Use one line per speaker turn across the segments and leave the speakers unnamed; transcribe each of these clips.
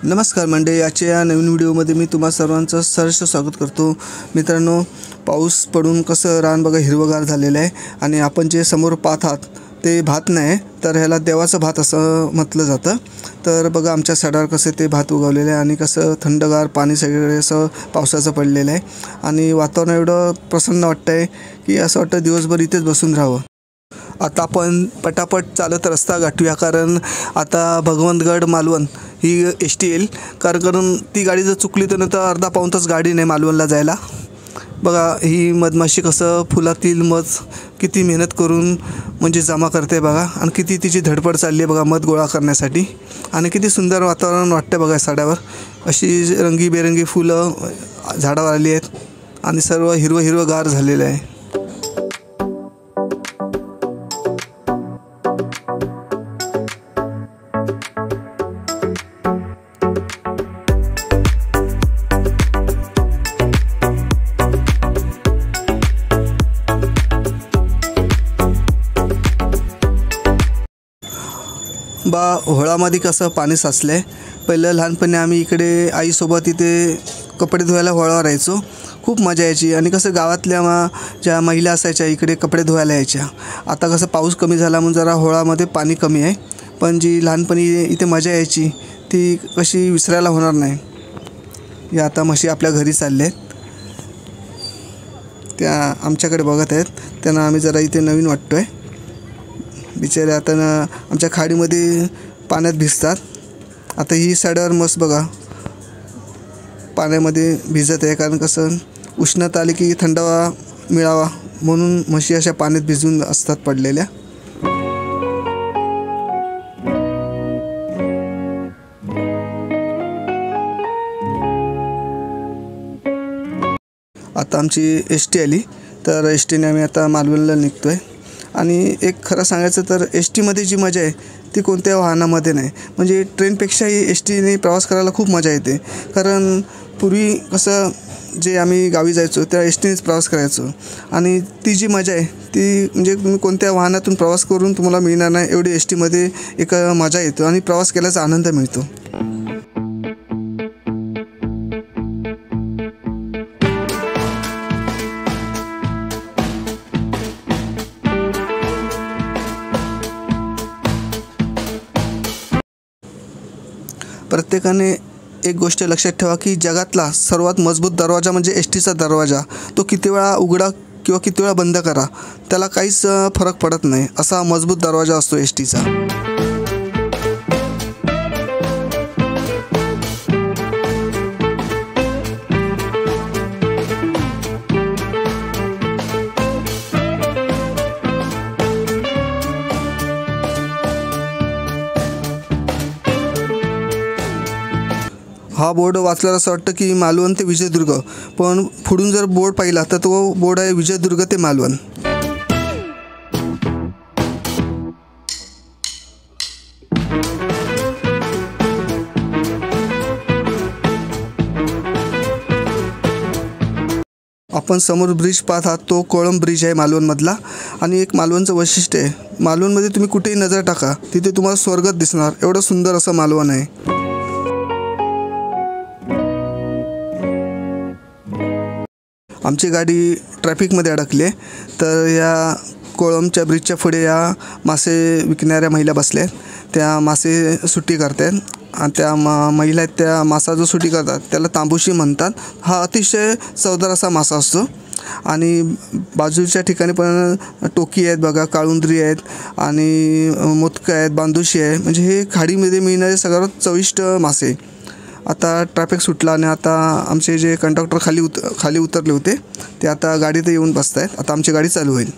नमस्कार मंडळी, आजच्या या नवीन व्हिडिओमध्ये मी तुम्हा सर्वांचं सहर्ष स्वागत करतो। मित्रांनो, पाऊस पडून कसं रान बघा हिरवगार झालेलं आहे आणि आपण जे समोर पाहत आहात ते भात नाही तर ह्याला देवाचं भात असं म्हटलं जातं। तर बघा आमच्या सडावर कसं ते भात उगवलेलं आहे आणि कसं थंडगार पाणी सगळे असं पावसाचं पडलेलं आहे आणि वातावरण एवढं प्रसन्न वाटतंय की असं वाटतं दिवसभर इथेच बसून राहावं। आता आपण पटापट चालत रस्ता गाठूया, कारण आता भगवंतगड मालवण ही एसटी येईल। कारण ती गाडी जर चुकली तर अर्धा पाऊण तास गाडी नाही मालवणला जायला। बघा ही मधमाशी कसं फुलातील मध किती मेहनत करून म्हणजे जमा करते बघा, आणि किती तिची धडपड चालली आहे बघा मध गोळा करण्यासाठी। आणि किती सुंदर वातावरण वाटतं बघा साड्यावर, अशी रंगीबेरंगी फुलं झाडावर आली आहेत आणि सर्व हिरवं गार झालेलं आहे। होळामध्ये कसं पाणी साचलंय। पहिलं लहानपणी आम्ही इकडे आईसोबत इथे कपडे धुवायला होळावर यायचो, खूप मजा यायची। आणि कसं गावातल्या ज्या महिला असायच्या इकडे कपडे धुवायला यायच्या। आता कसं पाऊस कमी झाला म्हणून जरा होळामध्ये पाणी कमी आहे, पण जी लहानपणी इथे मजा यायची ती कशी विसरायला होणार नाही। या आता म्हशी आपल्या घरी चालल्या आहेत, त्या आमच्याकडे बघत आहेत, त्यांना आम्ही जरा इथे नवीन वाटतोय। बिचारे आता आमच्या खाडीमध्ये पाण्यात भिजतात। आता ही साड्यावर मस्त बघा पाण्यामध्ये भिजत आहे, कारण कसं उष्णता आली की थंडावा मिळावा म्हणून म्हशी अशा पाण्यात भिजून असतात पडलेल्या। आता आमची एसटी आली, तर एसटीने आम्ही आता मालवणला निघतोय। आणि एक खरं सांगायचं तर एसटीमध्ये जी मजा आहे ती कोणत्या वाहनामध्ये नाही। म्हणजे ट्रेनपेक्षाही एसटीने प्रवास करायला खूप मजा येते, कारण पूर्वी कसं जे आम्ही गावी जायचो त्या एसटीनेच प्रवास करायचो आणि ती जी मजा आहे ती म्हणजे तुम्ही कोणत्या वाहनातून प्रवास करून तुम्हाला मिळणार नाही एवढी एसटीमध्ये एक मजा येतो आणि प्रवास केल्याचा आनंद मिळतो। प्रत्येकाने एक गोष्ट लक्षात ठेवा की जगातला सर्वात मजबूत दरवाजा म्हणजे एसटीचा दरवाजा। तो किती वेळा उघडा किंवा किती वेळा बंद करा त्याला काहीच फरक पडत नाही, असा मजबूत दरवाजा असतो एसटीचा। हा बोर्ड वाचल्यावर असं वाटतं की मालवण ते विजयदुर्ग, पण पुढून जर बोर्ड पाहिला तर तो बोर्ड आहे विजयदुर्ग ते मालवण। आपण समोर ब्रिज पाहत आहात तो कोळंब ब्रिज आहे मालवणमधला। आणि एक मालवणचं वैशिष्ट्य आहे, मालवणमध्ये तुम्ही कुठेही नजर टाका तिथे तुम्हाला स्वर्गच दिसणार, एवढं सुंदर असं मालवण आहे। आमची गाडी ट्रॅफिकमध्ये अडकली आहे, तर या कोळंबच्या ब्रिजच्या पुढे या मासे विकणाऱ्या महिला बसल्या आहेत, त्या मासे सुट्टी करतात। आणि त्या महिला आहेत त्या मासा जो सुट्टी करतात त्याला तांबूशी म्हणतात। हा अतिशय चवदार असा मासा असतो। आणि बाजूच्या ठिकाणी पण टोकी आहेत बघा, काळुंद्री आहेत आणि मोदकं आहेत, बांधुशी आहे, म्हणजे हे खाडीमध्ये मिळणारे सर्वात चविष्ट मासे। आता ट्रॅफिक सुटला आणि आता आमचे जे कंडक्टर खाली उतरले होते ते आता गाडीत येऊन बसत आहेत। आता आमची गाडी चालू होईल।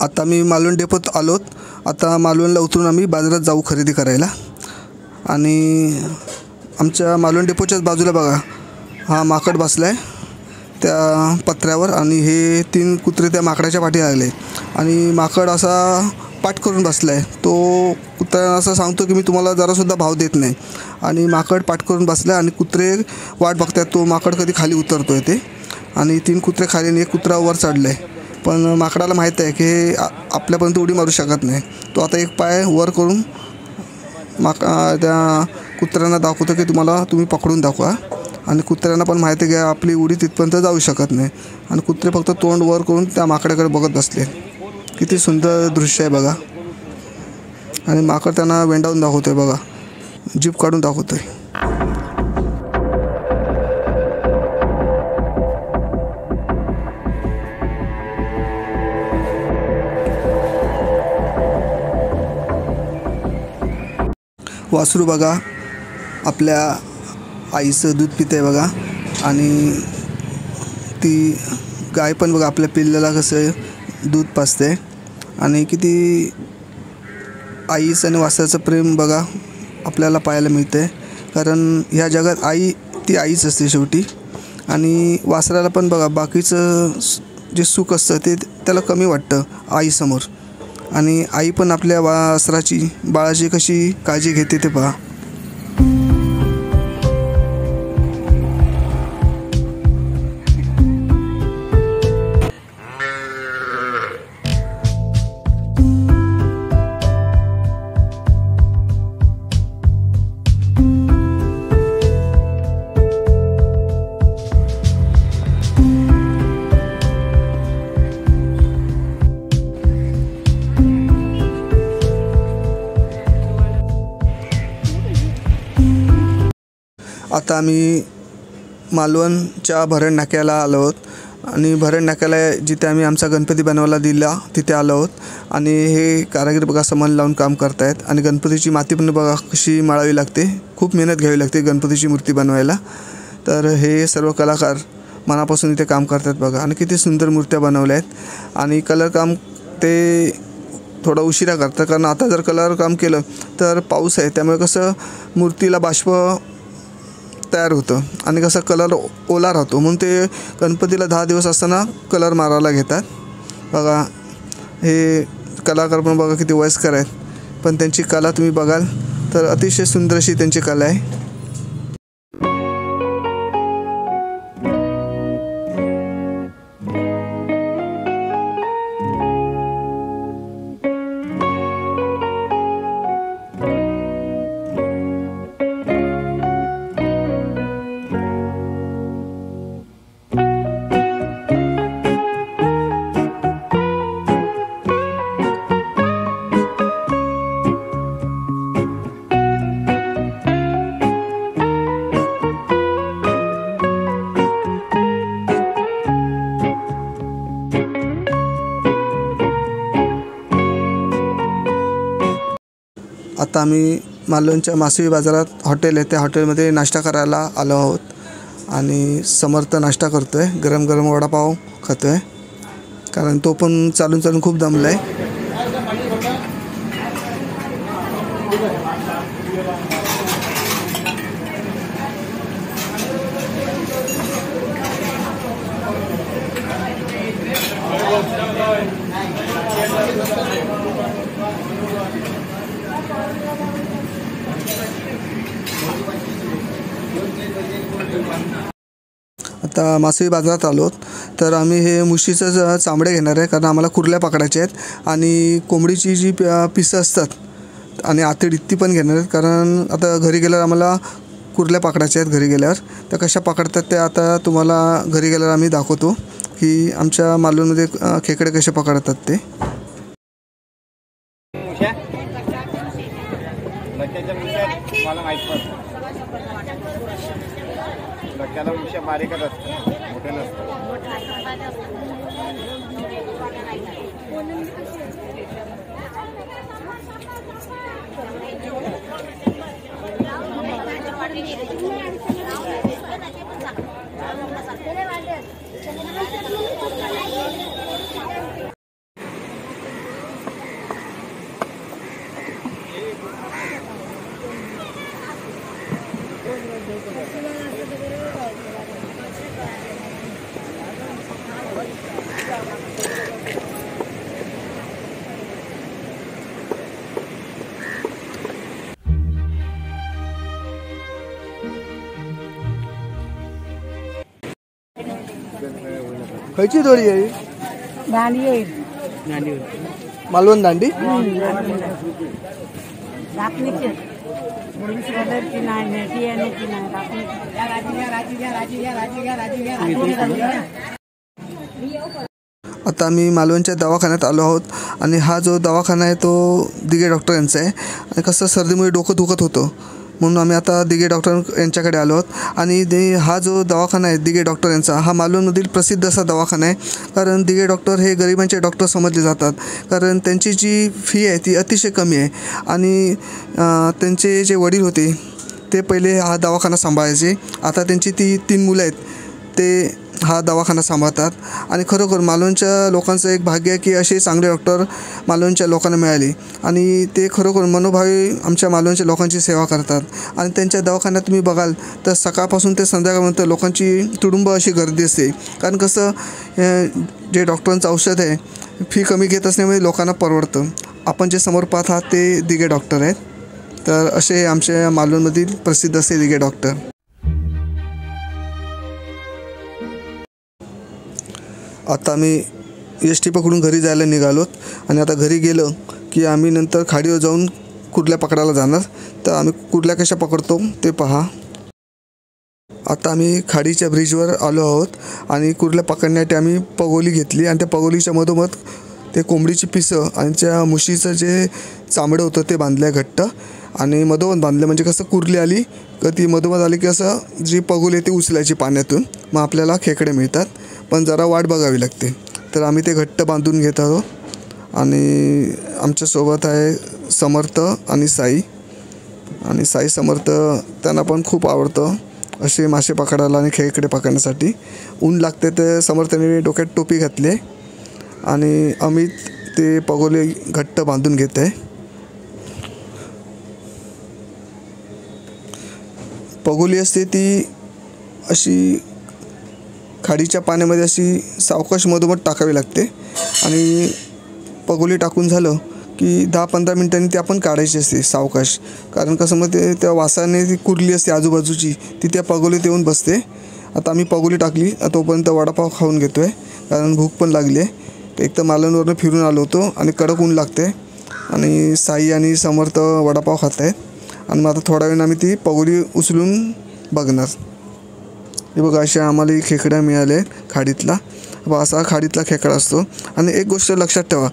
आता मी मालवण डेपोत आलोत. आता मालवणला उतरून आम्ही बाजारात जाऊ खरेदी करायला. आणि आमच्या मालवण डेपोच्याच बाजूला बघा हा माकड बसला आहे त्या पत्र्यावर आणि हे 3 कुत्रे त्या माकडाच्या पाठी लागले आणि माकड असा पाठ करून बसला आहे. तो कुत्र्याला असं सांगतो की मी तुम्हाला जरासुद्धा भाव देत नाही आणि माकड पाठ करून बसला आणि कुत्रे वाट बघतात तो माकड कधी खाली उतरतो आहे ते. आणि 3 कुत्रे खाली आणि 1 कुत्रा वर चढला आहे. पण माकडाला माहीत आहे की हे आपल्यापर्यंत उडी मारू शकत नाही. तो आता 1 पाय वर करून त्या कुत्र्यांना दाखवतो की तुम्ही पकडून दाखवा. आणि कुत्र्यांना पण माहिती आहे की आपली उडी तिथपर्यंत जाऊ शकत नाही. आणि कुत्रे फक्त तोंड वर करून त्या माकडाकडे बघत बसले. किती सुंदर दृश्य आहे बघा. आणि माकड त्यांना वेंडावून दाखवतोय बघा, जीभ काढून दाखवतोय. वासरू बघा आपल्या आईचं दूध पिते बघा. आणि ती गाय पण बघा आपल्या पिल्लाला कसं दूध पाजते. आणि किती आईचं आणि वासराचं प्रेम बघा आपल्याला पाहायला मिळते. कारण ह्या जगात आई ती आईच असते शेवटी. आणि वासराला पण बघा बाकीचं जे सुख असतं ते त्याला कमी वाटतं आईसमोर. आणि आई पण आपल्या वासराची बाळाची कशी काळजी घेते ते पहा. आता आम्ही मालवणच्या भरण नाक्याला आलो आहोत. आणि भरण नाक्याला जिथे आम्ही आमचा गणपती बनवायला दिला तिथे आलो आहोत. आणि हे कारागीर बघा समन लावून काम करत आहेत. आणि गणपतीची माती पण बघा कशी मळावी लागते. खूप मेहनत घ्यावी लागते गणपतीची मूर्ती बनवायला. तर हे सर्व कलाकार मनापासून इथे काम करतात बघा. आणि किती सुंदर मूर्त्या बनवल्या आहेत. आणि कलर काम ते थोडा उशिरा करतात कारण आता जर कलर काम केलं तर पाऊस आहे त्यामुळे कसं मूर्तीला बाष्प तयार होतं आणि कसं कलर ओला राहतो. म्हणून ते गणपतीला 10 दिवस असताना कलर मारायला घेतात बघा. हे कलाकार पण बघा किती वयस्कर आहेत पण त्यांची कला तुम्ही बघाल तर अतिशय सुंदर अशी त्यांची कला आहे. आता आम्ही मालवणच्या मासळी बाजारात हॉटेल आहे त्या हॉटेलमध्ये नाश्ता करायला आलो आहोत. आणि समर्थ नाश्ता करतो आहे. गरम गरम वडापाव खातो आहे कारण तो पण चालून चालून खूप दमला आहे. आता मासळी बाजारात आलो तर आम्ही हे मुशीचं चामडे घेणार आहे कारण आम्हाला कुर्ल्या पकडायचे आहेत. आणि कोंबडीची जी पिसं असतात आणि आतडी ती पण घेणार आहेत कारण आता घरी गेल्यावर आम्हाला कुर्ल्या पकडायच्या आहेत. घरी गेल्यावर त्या कशा पकडतात ते आता तुम्हाला घरी गेल्यावर आम्ही दाखवतो की आमच्या मालवणमध्ये खेकडे कसे पकडतात ते.
डोक्याला मुश्या बारीकच असतात, मोठे नसतात.
खयची दोरी आहे?
दांडी येईल
मालवण दांडी.
राखणीची पोलीस कलरची नाही, मेटी येण्याची नाही,
आता आम्ही मालवणच्या दवाखान्यात आलो आहोत आणि हा जो दवाखाना आहे तो दिघे डॉक्टर यांचा आहे. आणि कसं सर्दीमुळे डोकं दुखत होतं म्हणून आम्ही आता दिघे डॉक्टर यांच्याकडे आलो आहोत. आणि हा जो दवाखाना आहे दिघे डॉक्टर यांचा, हा मालवणमधील प्रसिद्ध असा दवाखाना आहे. कारण दिघे डॉक्टर हे गरिबांचे डॉक्टर समजले जातात. कारण त्यांची जी फी आहे ती अतिशय कमी आहे. आणि त्यांचे जे वडील होते ते पहिले हा दवाखाना सांभाळायचे. आता त्यांची 3 मुलं आहेत ते हा दवाखाना सांभाळतात. आणि खरोखर मालवणच्या लोकांचं एक भाग्य आहे की असे चांगले डॉक्टर मालवणच्या लोकांना मिळाले. आणि ते खरोखर मनोभावे आमच्या मालवणच्या लोकांची सेवा करतात. आणि त्यांच्या दवाखान्यात तुम्ही बघाल तर सकाळपासून ते संध्याकाळपर्यंत लोकांची तुडुंब अशी गर्दी असते. कारण कसं जे डॉक्टरांचं औषध आहे फी कमी घेत असल्यामुळे लोकांना परवडतं. आपण जे समोर पाहत आहात ते दिघे डॉक्टर आहेत. तर असे आमच्या मालवणमधील प्रसिद्ध असे दिघे डॉक्टर. आता आम्ही एस टी पकडून घरी जायला निघालोत. आणि आता घरी गेलो की आम्ही नंतर खाडीवर जाऊन कुर्ल्या पकडायला जाणार. तर आम्ही कुर्ल्या कशा पकडतो ते पहा. आता आम्ही खाडीच्या ब्रिजवर आलो आहोत आणि कुर्ल्या पकडण्यासाठी आम्ही पगोली घेतली. आणि त्या पगोलीच्या मधोमध ते कोंबडीची पिसं आणि त्या म्हशीचं जे चामडं होतं ते बांधलं आहे घट्ट. आणि मधोमध बांधलं म्हणजे कसं कुर्ली आली का ती मधोमध आली की असं जी पगोली आहे ती उचलायची पाण्यातून, मग आपल्याला खेकडे मिळतात. पण जरा वाट बघावी लागते. तर आम्ही ते घट्ट बांधून घेत आहोत. आणि आमच्यासोबत आहे समर्थ आणि साई. आणि साई समर्थ त्यांना पण खूप आवडतं असे मासे पकडायला आणि खेकडे पकडण्यासाठी. ऊन लागते तर समर्थाने डोक्यात टोपी घातली आहे. आणि अमित ते पगोले घट्ट बांधून घेत आहे. पगोली असते ती अशी खाडीच्या पाण्यामध्ये अशी सावकाश मधोमध टाकावी लागते. आणि पगोली टाकून झालं की 10-15 मिनिटांनी ती आपण काढायची असते सावकाश. कारण कसं मग ते त्या वासाने ती कुर्ली असते आजूबाजूची ती त्या पगोलीत येऊन बसते. आता आम्ही पगोली टाकली. तोपर्यंत वडापाव खाऊन घेतो आहे कारण भूक पण लागली आहे. एक तर मालवणवरून फिरून आलो होतो आणि कडक ऊन लागते. आणि साई आणि समर्थ वडापाव खात आहेत. आणि मग आता थोड्या वेळाने आम्ही ती पगोली उचलून बघणार. हे बघा अशा आम्हाला खेकड्या मिळाल्या आहेत खाडीतला. असा खाडीतला खेकडा असतो. आणि एक गोष्ट लक्षात ठेवा,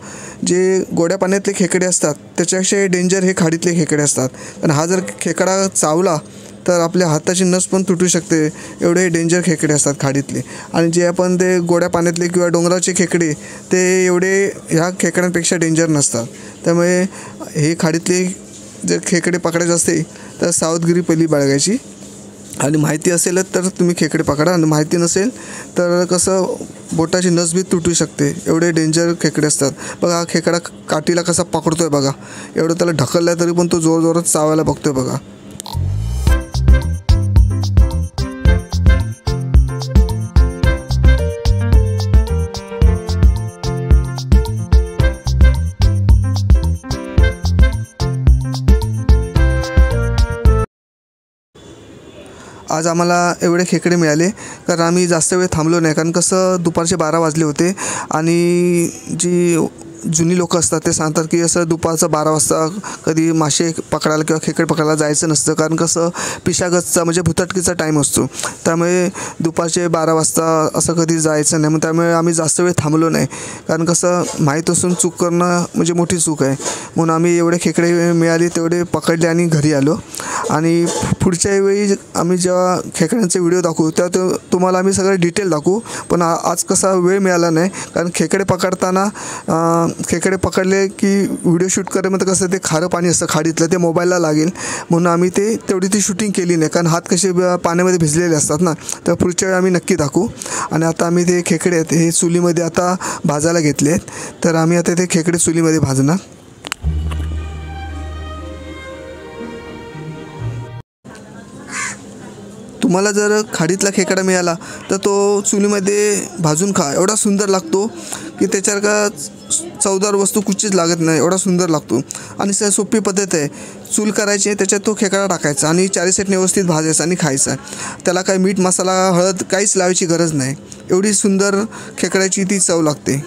जे गोड्या पाण्यातले खेकडे असतात त्याच्यापेक्षा डेंजर हे खाडीतले खेकडे असतात. आणि हा जर खेकडा चावला तर आपल्या हाताची नस पण तुटू शकते. एवढे डेंजर खेकडे असतात खाडीतले. आणि जे आपण ते गोड्या पाण्यातले किंवा डोंगराचे खेकडे ते एवढे ह्या खेकड्यांपेक्षा डेंजर नसतात. त्यामुळे हे खाडीतले जर खेकडे पकडायचे असते तर सावधगिरी पहिली बाळगायची. आणि माहिती असेलच तर तुम्ही खेकडे पकडा. आणि माहिती नसेल तर कसं बोटाची नस बी तुटू शकते. एवढे डेंजर खेकडे असतात. बघा हा खेकडा काठीला कसा पकडतो आहे बघा. एवढं त्याला ढकललं आहे तरी पण तो जोरजोरात चावायला बघतो आहे बघा. आज आम्हाला एवढे खेकडे मिळाले कारण आम्ही जास्त वेळ थांबलो नाही. कारण कसं दुपारचे 12 वाजले होते. आणि जी जुनी लोकं असतात ते सांगतात की असं दुपारचं 12 वाजता कधी मासे पकडायला किंवा खेकडे पकडायला जायचं नसतं. कारण कसं पिशागतचा म्हणजे भुताटकीचा टाईम असतो. त्यामुळे दुपारचे 12 वाजता असं कधी जायचं नाही. मग त्यामुळे आम्ही जास्त वेळ थांबलो नाही. कारण कसं माहीत असून चूक करणं म्हणजे मोठी चूक आहे. म्हणून आम्ही एवढे खेकडे मिळाले तेवढे पकडले आणि घरी आलो. आणि पुढच्या वेळी आम्ही जेव्हा खेकड्यांचे व्हिडिओ दाखवू तेव्हा तुम्हाला आम्ही सगळं डिटेल दाखवू. पण आज कसा वेळ मिळाला नाही. कारण खेकडे पकडताना खेकडे पकडले की व्हिडिओ शूट करायमध्ये कसं ते खारं पाणी असतं खाडीतलं ते मोबाईलला लागेल म्हणून आम्ही तेवढी ती शूटिंग केली नाही. कारण हात कसे पाण्यामध्ये भिजलेले असतात ना. तर पुढच्या वेळी आम्ही नक्की दाखवू. आणि आता आम्ही ते खेकडे आहेत हे चुलीमध्ये आता भाजायला घेतले आहेत. तर आम्ही आता ते खेकडे चुलीमध्ये भाजणार. तुम्हाला जर खाडीतला खेकडा मिळाला तर तो चुलीमध्ये भाजून खा. एवढा सुंदर लागतो की त्याच्यावर का चवदार वस्तू कुठचीच लागत नाही. एवढा सुंदर लागतो. आणि सोपी पद्धत आहे. चूल करायची त्याच्यात तो खेकडा टाकायचा आणि 40 सेकंद व्यवस्थित भाजायचा आणि खायचा. त्याला काही मीठ मसाला हळद काहीच लावायची गरज नाही. एवढी सुंदर खेकड्याची ती चव लागते।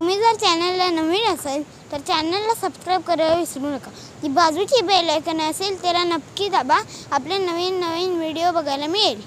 तुम्ही जर चॅनलला नवीन असेल तर चॅनलला सबस्क्राईब करायला विसरू नका। जी बाजूची बेल आयकॉन असेल त्याला नक्की दाबा, आपले नवीन व्हिडिओ बघायला मिळेल।